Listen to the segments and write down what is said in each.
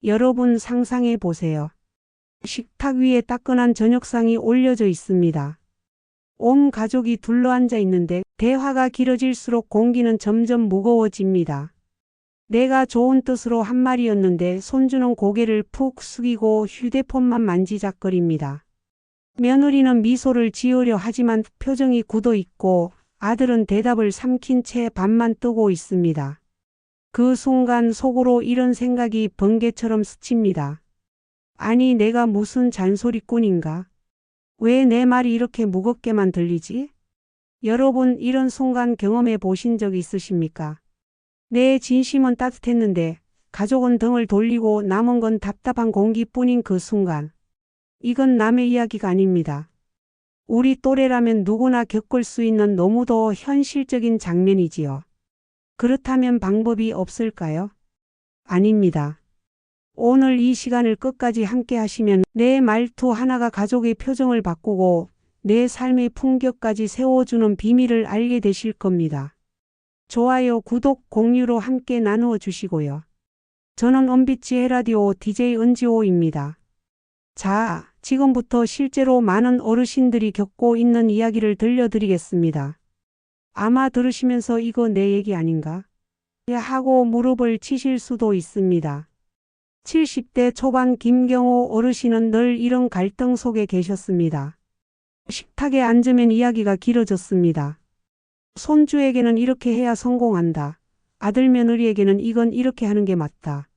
여러분 상상해 보세요. 식탁 위에 따끈한 저녁상이 올려져 있습니다. 온 가족이 둘러앉아 있는데 대화가 길어질수록 공기는 점점 무거워집니다. 내가 좋은 뜻으로 한 말이었는데 손주는 고개를 푹 숙이고 휴대폰만 만지작거립니다. 며느리는 미소를 지으려 하지만 표정이 굳어 있고 아들은 대답을 삼킨 채 밥만 뜨고 있습니다. 그 순간 속으로 이런 생각이 번개처럼 스칩니다. 아니, 내가 무슨 잔소리꾼인가? 왜 내 말이 이렇게 무겁게만 들리지? 여러분, 이런 순간 경험해 보신 적 있으십니까? 내 진심은 따뜻했는데 가족은 등을 돌리고 남은 건 답답한 공기뿐인 그 순간. 이건 남의 이야기가 아닙니다. 우리 또래라면 누구나 겪을 수 있는 너무도 현실적인 장면이지요. 그렇다면 방법이 없을까요? 아닙니다. 오늘 이 시간을 끝까지 함께 하시면 내 말투 하나가 가족의 표정을 바꾸고 내 삶의 품격까지 세워주는 비밀을 알게 되실 겁니다. 좋아요, 구독, 공유로 함께 나누어 주시고요. 저는 은빛의 라디오 DJ 은지호입니다. 자, 지금부터 실제로 많은 어르신들이 겪고 있는 이야기를 들려드리겠습니다. 아마 들으시면서 이거 내 얘기 아닌가? 하고 무릎을 치실 수도 있습니다. 70대 초반 김경호 어르신은 늘 이런 갈등 속에 계셨습니다. 식탁에 앉으면 이야기가 길어졌습니다. 손주에게는 이렇게 해야 성공한다. 아들 며느리에게는 이건 이렇게 하는 게 맞다.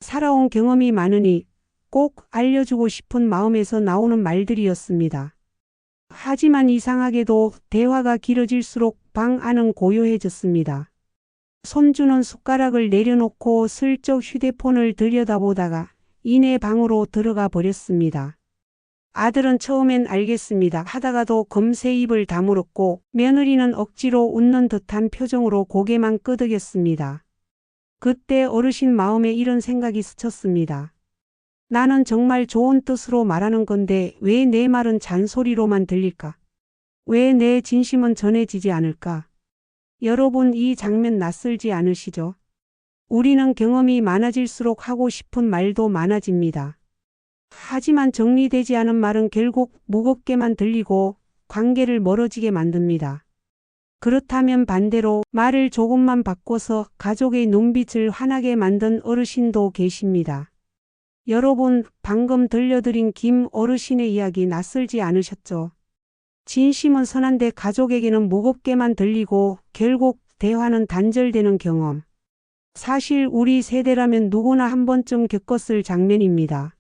살아온 경험이 많으니 꼭 알려주고 싶은 마음에서 나오는 말들이었습니다. 하지만 이상하게도 대화가 길어질수록 방 안은 고요해졌습니다. 손주는 숟가락을 내려놓고 슬쩍 휴대폰을 들여다보다가 이내 방으로 들어가 버렸습니다. 아들은 처음엔 알겠습니다 하다가도 금세 입을 다물었고 며느리는 억지로 웃는 듯한 표정으로 고개만 끄덕였습니다. 그때 어르신 마음에 이런 생각이 스쳤습니다. 나는 정말 좋은 뜻으로 말하는 건데 왜 내 말은 잔소리로만 들릴까? 왜 내 진심은 전해지지 않을까? 여러분, 이 장면 낯설지 않으시죠? 우리는 경험이 많아질수록 하고 싶은 말도 많아집니다. 하지만 정리되지 않은 말은 결국 무겁게만 들리고 관계를 멀어지게 만듭니다. 그렇다면 반대로 말을 조금만 바꿔서 가족의 눈빛을 환하게 만든 어르신도 계십니다. 여러분, 방금 들려드린 김 어르신의 이야기 낯설지 않으셨죠? 진심은 선한데 가족에게는 무겁게만 들리고 결국 대화는 단절되는 경험. 사실 우리 세대라면 누구나 한 번쯤 겪었을 장면입니다.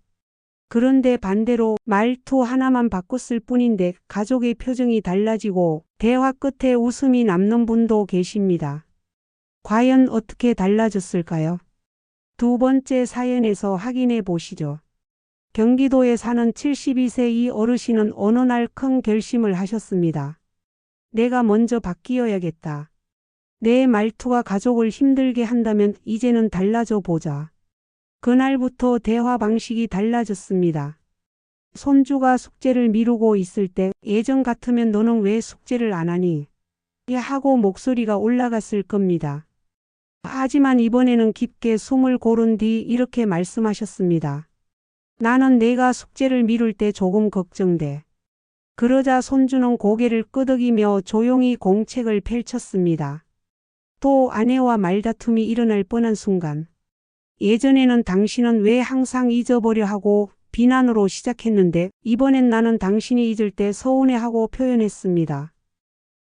그런데 반대로 말투 하나만 바꿨을 뿐인데 가족의 표정이 달라지고 대화 끝에 웃음이 남는 분도 계십니다. 과연 어떻게 달라졌을까요? 두 번째 사연에서 확인해 보시죠. 경기도에 사는 72세 이 어르신은 어느 날 큰 결심을 하셨습니다. 내가 먼저 바뀌어야겠다. 내 말투가 가족을 힘들게 한다면 이제는 달라져 보자. 그날부터 대화 방식이 달라졌습니다. 손주가 숙제를 미루고 있을 때 예전 같으면 너는 왜 숙제를 안 하니? 하고 목소리가 올라갔을 겁니다. 하지만 이번에는 깊게 숨을 고른 뒤 이렇게 말씀하셨습니다. 나는 내가 숙제를 미룰 때 조금 걱정돼. 그러자 손주는 고개를 끄덕이며 조용히 공책을 펼쳤습니다. 또 아내와 말다툼이 일어날 뻔한 순간. 예전에는 당신은 왜 항상 잊어버려 하고 비난으로 시작했는데 이번엔 나는 당신이 잊을 때 서운해하고 표현했습니다.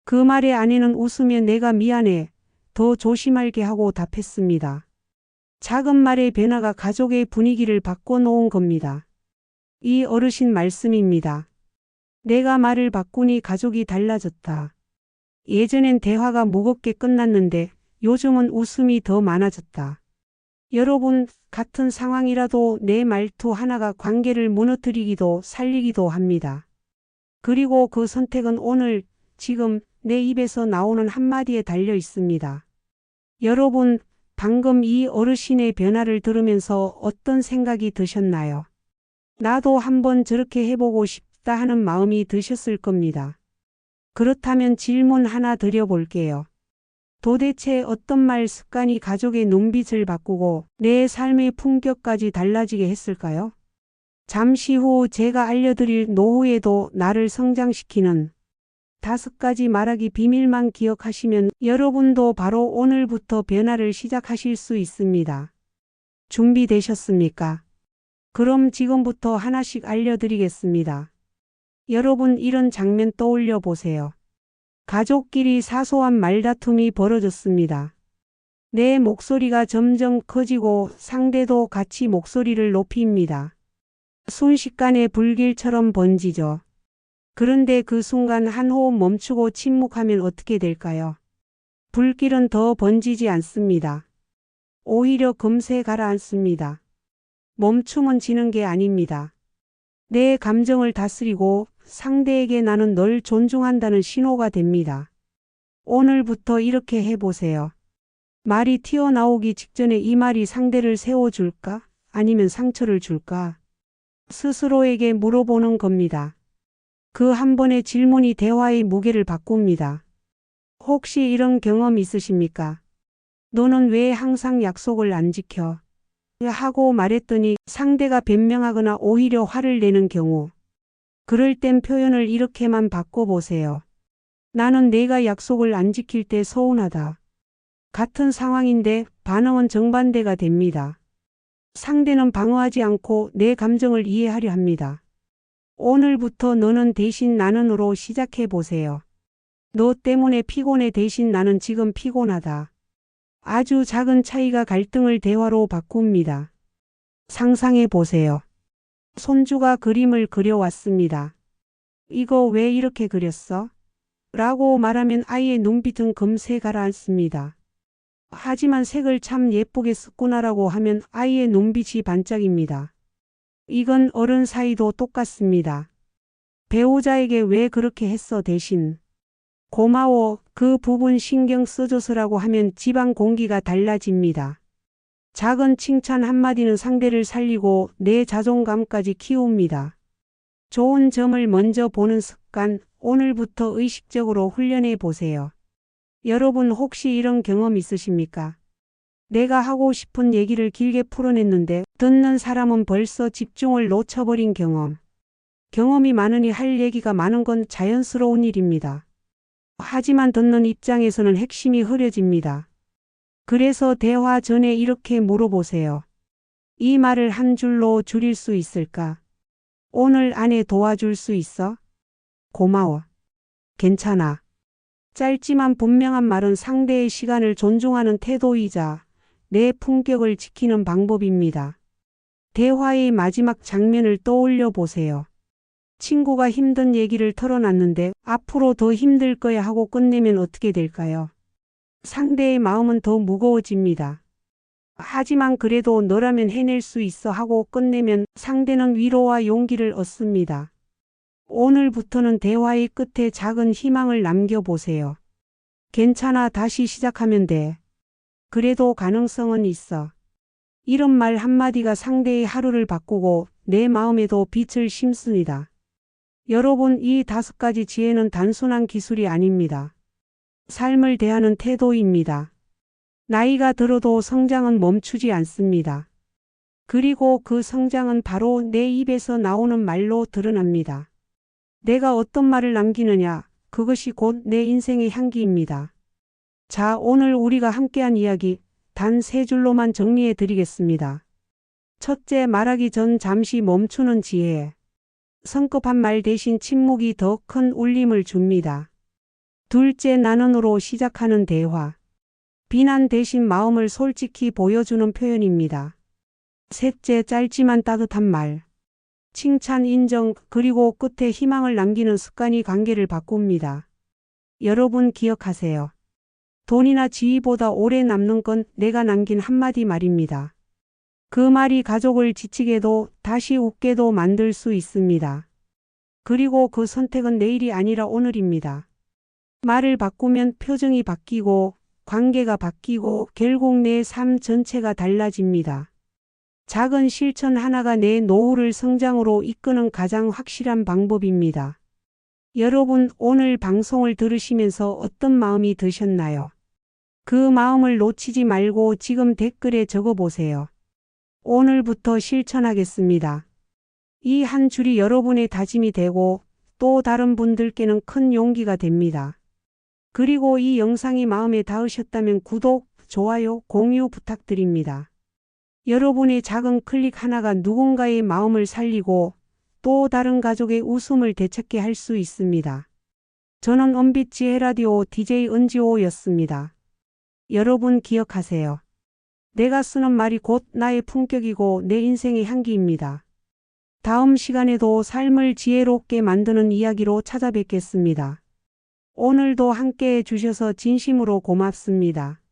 그 말에 아내는 웃으며 내가 미안해. 더 조심할게 하고 답했습니다. 작은 말의 변화가 가족의 분위기를 바꿔놓은 겁니다. 이 어르신 말씀입니다. 내가 말을 바꾸니 가족이 달라졌다. 예전엔 대화가 무겁게 끝났는데 요즘은 웃음이 더 많아졌다. 여러분, 같은 상황이라도 내 말투 하나가 관계를 무너뜨리기도 살리기도 합니다. 그리고 그 선택은 오늘, 지금 내 입에서 나오는 한마디에 달려 있습니다. 여러분, 방금 이 어르신의 변화를 들으면서 어떤 생각이 드셨나요? 나도 한번 저렇게 해보고 싶다 하는 마음이 드셨을 겁니다. 그렇다면 질문 하나 드려볼게요. 도대체 어떤 말 습관이 가족의 눈빛을 바꾸고 내 삶의 품격까지 달라지게 했을까요? 잠시 후 제가 알려드릴 노후에도 나를 성장시키는 5가지 말하기 비밀만 기억하시면 여러분도 바로 오늘부터 변화를 시작하실 수 있습니다. 준비되셨습니까? 그럼 지금부터 하나씩 알려드리겠습니다. 여러분, 이런 장면 떠올려 보세요. 가족끼리 사소한 말다툼이 벌어졌습니다. 내 목소리가 점점 커지고 상대도 같이 목소리를 높입니다. 순식간에 불길처럼 번지죠. 그런데 그 순간 한 호흡 멈추고 침묵하면 어떻게 될까요? 불길은 더 번지지 않습니다. 오히려 금세 가라앉습니다. 멈춤은 지는 게 아닙니다. 내 감정을 다스리고 상대에게 나는 널 존중한다는 신호가 됩니다. 오늘부터 이렇게 해보세요. 말이 튀어나오기 직전에 이 말이 상대를 세워줄까? 아니면 상처를 줄까? 스스로에게 물어보는 겁니다. 그 한 번의 질문이 대화의 무게를 바꿉니다. 혹시 이런 경험 있으십니까? 너는 왜 항상 약속을 안 지켜? 하고 말했더니 상대가 변명하거나 오히려 화를 내는 경우. 그럴 땐 표현을 이렇게만 바꿔보세요. 나는 내가 약속을 안 지킬 때 서운하다. 같은 상황인데 반응은 정반대가 됩니다. 상대는 방어하지 않고 내 감정을 이해하려 합니다. 오늘부터 너는 대신 나는으로 시작해 보세요. 너 때문에 피곤해 대신 나는 지금 피곤하다. 아주 작은 차이가 갈등을 대화로 바꿉니다. 상상해 보세요. 손주가 그림을 그려왔습니다. 이거 왜 이렇게 그렸어? 라고 말하면 아이의 눈빛은 금세 가라앉습니다. 하지만 색을 참 예쁘게 썼구나라고 하면 아이의 눈빛이 반짝입니다. 이건 어른 사이도 똑같습니다. 배우자에게 왜 그렇게 했어 대신 고마워, 그 부분 신경 써줘서라고 하면 집안 공기가 달라집니다. 작은 칭찬 한마디는 상대를 살리고 내 자존감까지 키웁니다. 좋은 점을 먼저 보는 습관, 오늘부터 의식적으로 훈련해 보세요. 여러분 혹시 이런 경험 있으십니까? 내가 하고 싶은 얘기를 길게 풀어냈는데 듣는 사람은 벌써 집중을 놓쳐버린 경험. 경험이 많으니 할 얘기가 많은 건 자연스러운 일입니다. 하지만 듣는 입장에서는 핵심이 흐려집니다. 그래서 대화 전에 이렇게 물어보세요. 이 말을 한 줄로 줄일 수 있을까? 오늘 안에 도와줄 수 있어? 고마워. 괜찮아. 짧지만 분명한 말은 상대의 시간을 존중하는 태도이자 내 품격을 지키는 방법입니다. 대화의 마지막 장면을 떠올려 보세요. 친구가 힘든 얘기를 털어놨는데 앞으로 더 힘들 거야 하고 끝내면 어떻게 될까요? 상대의 마음은 더 무거워집니다. 하지만 그래도 너라면 해낼 수 있어 하고 끝내면 상대는 위로와 용기를 얻습니다. 오늘부터는 대화의 끝에 작은 희망을 남겨보세요. 괜찮아, 다시 시작하면 돼. 그래도 가능성은 있어. 이런 말 한마디가 상대의 하루를 바꾸고 내 마음에도 빛을 심습니다. 여러분, 이 5가지 지혜는 단순한 기술이 아닙니다. 삶을 대하는 태도입니다. 나이가 들어도 성장은 멈추지 않습니다. 그리고 그 성장은 바로 내 입에서 나오는 말로 드러납니다. 내가 어떤 말을 남기느냐, 그것이 곧 내 인생의 향기입니다. 자, 오늘 우리가 함께한 이야기 단 3줄로만 정리해 드리겠습니다. 첫째, 말하기 전 잠시 멈추는 지혜. 성급한 말 대신 침묵이 더 큰 울림을 줍니다. 둘째, 나는으로 시작하는 대화. 비난 대신 마음을 솔직히 보여주는 표현입니다. 셋째, 짧지만 따뜻한 말. 칭찬, 인정, 그리고 끝에 희망을 남기는 습관이 관계를 바꿉니다. 여러분 기억하세요. 돈이나 지위보다 오래 남는 건 내가 남긴 한마디 말입니다. 그 말이 가족을 지치게도 다시 웃게도 만들 수 있습니다. 그리고 그 선택은 내일이 아니라 오늘입니다. 말을 바꾸면 표정이 바뀌고 관계가 바뀌고 결국 내 삶 전체가 달라집니다. 작은 실천 하나가 내 노후를 성장으로 이끄는 가장 확실한 방법입니다. 여러분, 오늘 방송을 들으시면서 어떤 마음이 드셨나요? 그 마음을 놓치지 말고 지금 댓글에 적어보세요. 오늘부터 실천하겠습니다. 이 한 줄이 여러분의 다짐이 되고 또 다른 분들께는 큰 용기가 됩니다. 그리고 이 영상이 마음에 닿으셨다면 구독, 좋아요, 공유 부탁드립니다. 여러분의 작은 클릭 하나가 누군가의 마음을 살리고 또 다른 가족의 웃음을 되찾게 할 수 있습니다. 저는 은빛 지혜 라디오 DJ 은지호였습니다. 여러분 기억하세요. 내가 쓰는 말이 곧 나의 품격이고 내 인생의 향기입니다. 다음 시간에도 삶을 지혜롭게 만드는 이야기로 찾아뵙겠습니다. 오늘도 함께해 주셔서 진심으로 고맙습니다.